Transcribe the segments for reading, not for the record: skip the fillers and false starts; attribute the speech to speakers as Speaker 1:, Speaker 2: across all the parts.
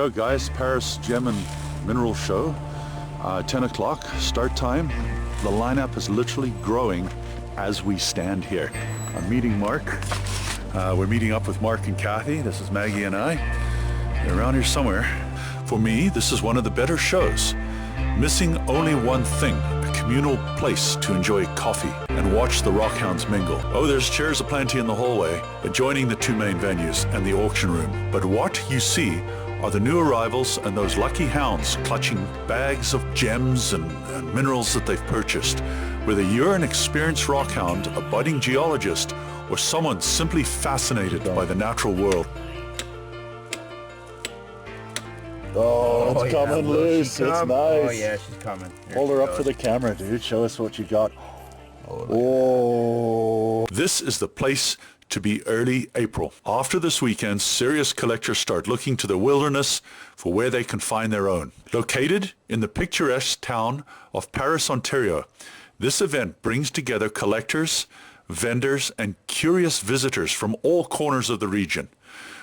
Speaker 1: Hello guys, Paris Gem and Mineral Show, 10 o'clock start time. The lineup is literally growing as we stand here. I'm meeting Mark. We're meeting up with Mark and Kathy. This is Maggie and I. They're around here somewhere. For me, this is one of the better shows. Missing only one thing, a communal place to enjoy coffee and watch the rockhounds mingle. Oh, there's chairs aplenty in the hallway, adjoining the two main venues and the auction room. But what you see are the new arrivals and those lucky hounds clutching bags of gems and minerals that they've purchased. Whether you're an experienced rockhound, a budding geologist, or someone simply fascinated by the natural world.
Speaker 2: Oh, it's coming loose. It's nice.
Speaker 3: Oh yeah, she's coming.
Speaker 2: Hold her up to the camera, dude. Show us what you got. Oh.
Speaker 1: This is the place to be early April. After this weekend, serious collectors start looking to the wilderness for where they can find their own. Located in the picturesque town of Paris, Ontario, this event brings together collectors, vendors, and curious visitors from all corners of the region.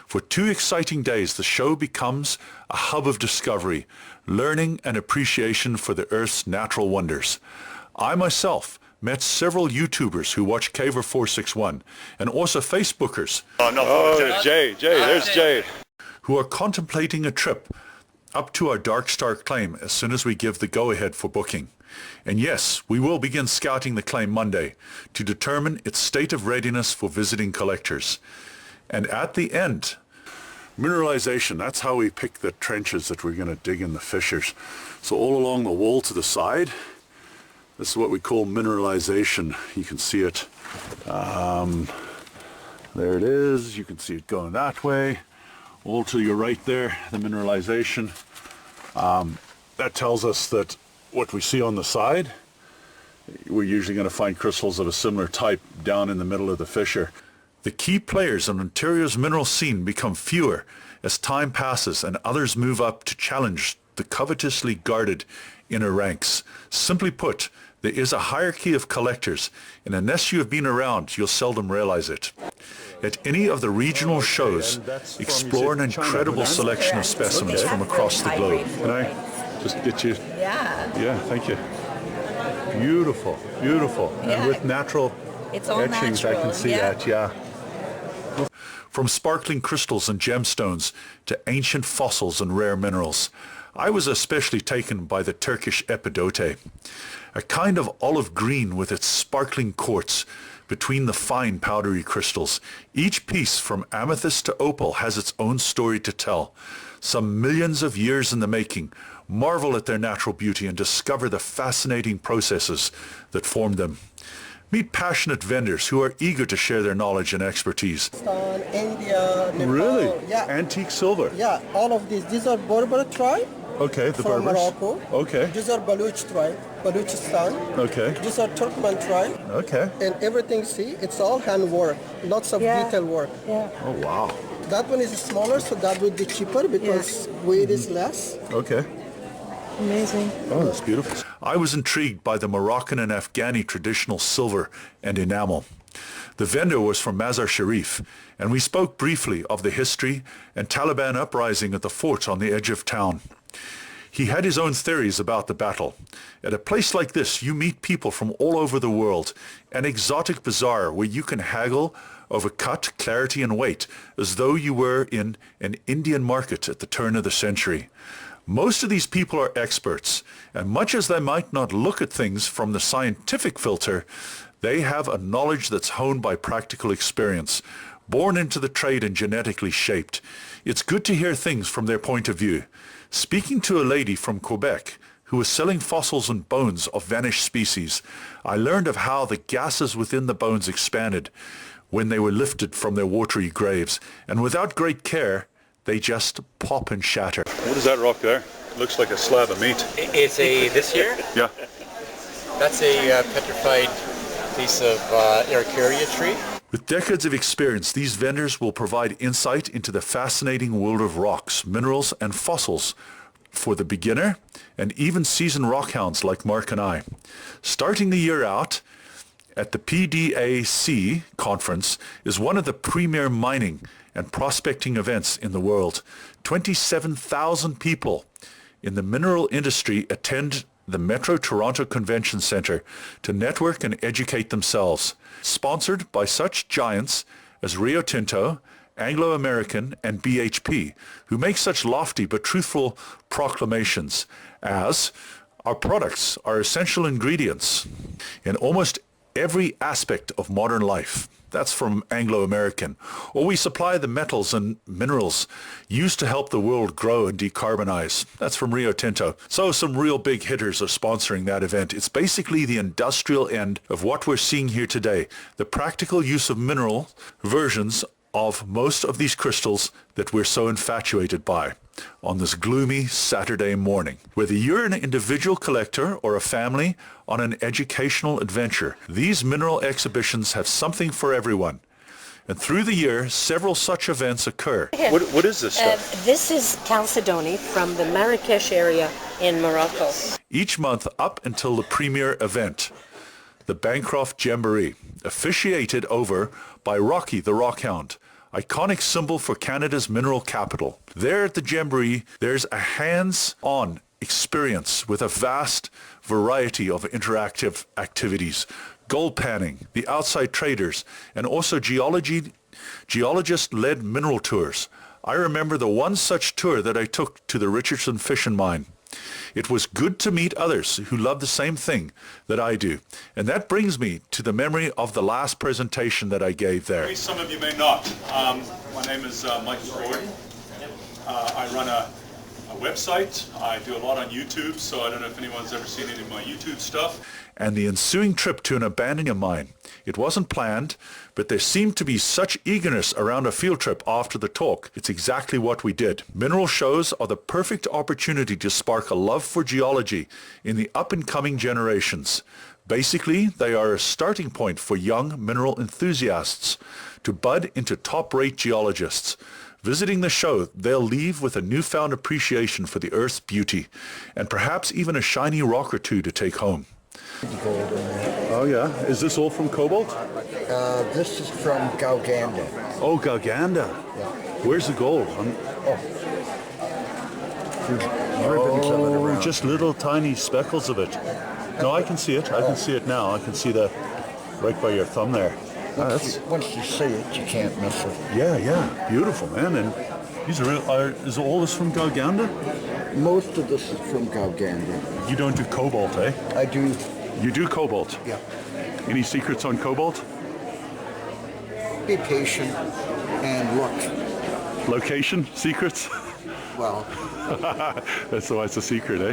Speaker 1: For 2 exciting days, the show becomes a hub of discovery, learning, and appreciation for the Earth's natural wonders. I myself met several YouTubers who watch Caver 461 and also Facebookers.
Speaker 2: Jay, there's Jay.
Speaker 1: Who are contemplating a trip up to our Dark Star claim as soon as we give the go-ahead for booking. And yes, we will begin scouting the claim Monday to determine its state of readiness for visiting collectors. And at the end, mineralization, that's how we pick the trenches that we're going to dig in the fissures. So all along the wall to the side, this is what we call mineralization. You can see it. There it is. You can see it going that way. All to your right there, the mineralization. That tells us that what we see on the side, we're usually going to find crystals of a similar type down in the middle of the fissure. The key players in Ontario's mineral scene become fewer as time passes and others move up to challenge the covetously guarded inner ranks. Simply put, there is a hierarchy of collectors, and unless you have been around, you'll seldom realize it. At any of the regional shows, explore an incredible selection of specimens from across the globe. Can I just get you? Yeah, thank you. Beautiful, beautiful.
Speaker 4: Yeah.
Speaker 1: And with natural etchings, I can see that, yeah. From sparkling crystals and gemstones to ancient fossils and rare minerals, I was especially taken by the Turkish epidote, a kind of olive green with its sparkling quartz between the fine powdery crystals. Each piece from amethyst to opal has its own story to tell. Some millions of years in the making. Marvel at their natural beauty and discover the fascinating processes that formed them. Meet passionate vendors who are eager to share their knowledge and expertise.
Speaker 5: India, Nepal.
Speaker 1: Really?
Speaker 5: Yeah.
Speaker 1: Antique silver?
Speaker 5: Yeah, all of these are Berber tribe.
Speaker 1: Okay, the
Speaker 5: from
Speaker 1: Berbers.
Speaker 5: Morocco.
Speaker 1: Okay.
Speaker 5: These are Baluch tribe, Baluchistan.
Speaker 1: Okay.
Speaker 5: These are Turkmen tribe.
Speaker 1: Okay.
Speaker 5: And everything, see, it's all handwork, lots of detail work.
Speaker 4: Yeah.
Speaker 1: Oh, wow.
Speaker 5: That one is smaller, so that would be cheaper because weight is less.
Speaker 1: Okay.
Speaker 4: Amazing.
Speaker 1: Oh, that's beautiful. I was intrigued by the Moroccan and Afghani traditional silver and enamel. The vendor was from Mazar Sharif, and we spoke briefly of the history and Taliban uprising at the fort on the edge of town. He had his own theories about the battle. At a place like this, you meet people from all over the world, an exotic bazaar where you can haggle over cut, clarity, and weight, as though you were in an Indian market at the turn of the century. Most of these people are experts, and much as they might not look at things from the scientific filter, they have a knowledge that's honed by practical experience, born into the trade and genetically shaped. It's good to hear things from their point of view. Speaking to a lady from Quebec who was selling fossils and bones of vanished species, I learned of how the gases within the bones expanded when they were lifted from their watery graves, and without great care, they just pop and shatter. What is that rock there? It looks like a slab of meat.
Speaker 3: It's a, this here?
Speaker 1: Yeah.
Speaker 3: That's a petrified piece of Araucaria tree.
Speaker 1: With decades of experience, these vendors will provide insight into the fascinating world of rocks, minerals, and fossils for the beginner and even seasoned rockhounds like Mark and I. Starting the year out at the PDAC conference is one of the premier mining and prospecting events in the world. 27,000 people in the mineral industry attend the Metro Toronto Convention Centre to network and educate themselves. Sponsored by such giants as Rio Tinto, Anglo American, and BHP, who make such lofty but truthful proclamations as our products are essential ingredients in almost every aspect of modern life. That's from Anglo American. Or we supply the metals and minerals used to help the world grow and decarbonize. That's from Rio Tinto. So some real big hitters are sponsoring that event. It's basically the industrial end of what we're seeing here today. The practical use of mineral versions of most of these crystals that we're so infatuated by on this gloomy Saturday morning. Whether you're an individual collector or a family on an educational adventure, these mineral exhibitions have something for everyone. And through the year, several such events occur. What is this stuff?
Speaker 4: This is chalcedony from the Marrakesh area in Morocco.
Speaker 1: Each month up until the premier event, the Bancroft gemboree, officiated over by Rocky the rockhound, iconic symbol for Canada's mineral capital. There at the gemboree, there's a hands-on experience with a vast variety of interactive activities. Gold panning, the outside traders, and also geologist-led mineral tours. I remember the one such tour that I took to the Richardson Fishing Mine. It was good to meet others who love the same thing that I do. And that brings me to the memory of the last presentation that I gave there.
Speaker 6: Some of you may not. My name is Michael Gordon. I run a website. I do a lot on YouTube, so I don't know if anyone's ever seen any of my YouTube stuff.
Speaker 1: And the ensuing trip to an abandoned mine. It wasn't planned, but there seemed to be such eagerness around a field trip after the talk. It's exactly what we did. Mineral shows are the perfect opportunity to spark a love for geology in the up-and-coming generations. Basically, they are a starting point for young mineral enthusiasts to bud into top-rate geologists. Visiting the show, they'll leave with a newfound appreciation for the Earth's beauty, and perhaps even a shiny rock or two to take home.
Speaker 2: Oh yeah, is this all from cobalt?
Speaker 7: This is from Gauganda.
Speaker 2: Oh, Gauganda.
Speaker 7: Yeah.
Speaker 2: Where's the gold?
Speaker 7: There's ribbons of it around.
Speaker 2: Just little tiny speckles of it. No, I can see it. I can see it now. I can see the right by your thumb there.
Speaker 7: Once you see it, you can't miss it.
Speaker 2: Yeah, beautiful, man. And these are real. Is all this from Gauganda?
Speaker 7: Most of this is from Gauganda.
Speaker 2: You don't do cobalt, eh?
Speaker 7: I do.
Speaker 2: You do cobalt?
Speaker 7: Yeah.
Speaker 2: Any secrets on cobalt?
Speaker 7: Be patient and look.
Speaker 2: Location secrets?
Speaker 7: Well,
Speaker 2: That's why it's a secret, eh?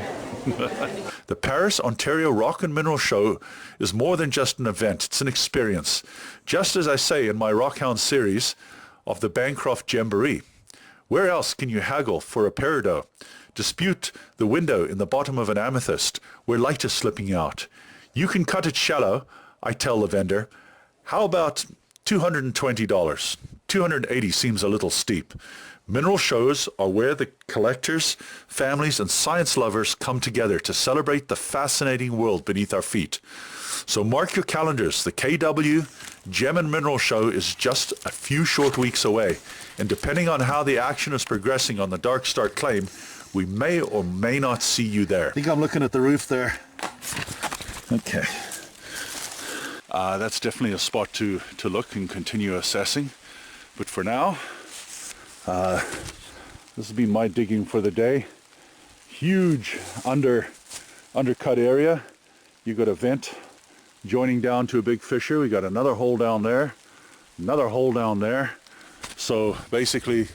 Speaker 1: The Paris, Ontario Rock and Mineral Show is more than just an event, it's an experience. Just as I say in my Rockhound series of the Bancroft gemboree. Where else can you haggle for a peridot? Dispute the window in the bottom of an amethyst where light is slipping out. You can cut it shallow, I tell the vendor. How about $220? $280 seems a little steep. Mineral shows are where the collectors, families, and science lovers come together to celebrate the fascinating world beneath our feet. So mark your calendars. The KW Gem and Mineral Show is just a few short weeks away. And depending on how the action is progressing on the Dark Star claim, we may or may not see you there.
Speaker 2: I think I'm looking at the roof there.
Speaker 1: Okay. That's definitely a spot to look and continue assessing. But for now, this has been my digging for the day. Huge undercut area. You got a vent joining down to a big fissure. We got another hole down there, another hole down there. So basically,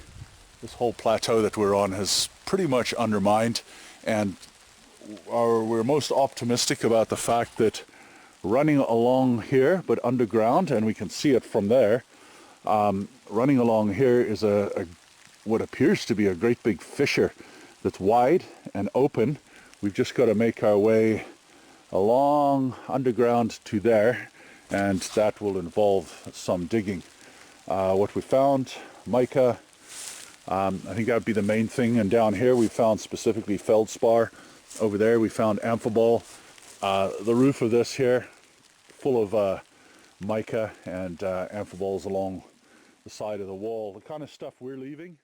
Speaker 1: this whole plateau that we're on has pretty much undermined, and we're most optimistic about the fact that running along here, but underground, and we can see it from there, running along here is what appears to be a great big fissure that's wide and open. We've just got to make our way along underground to there, and that will involve some digging. What we found, mica, I think that would be the main thing, and down here we found specifically feldspar. Over there we found amphibole. The roof of this here full of mica and amphiboles along the side of the wall. The kind of stuff we're leaving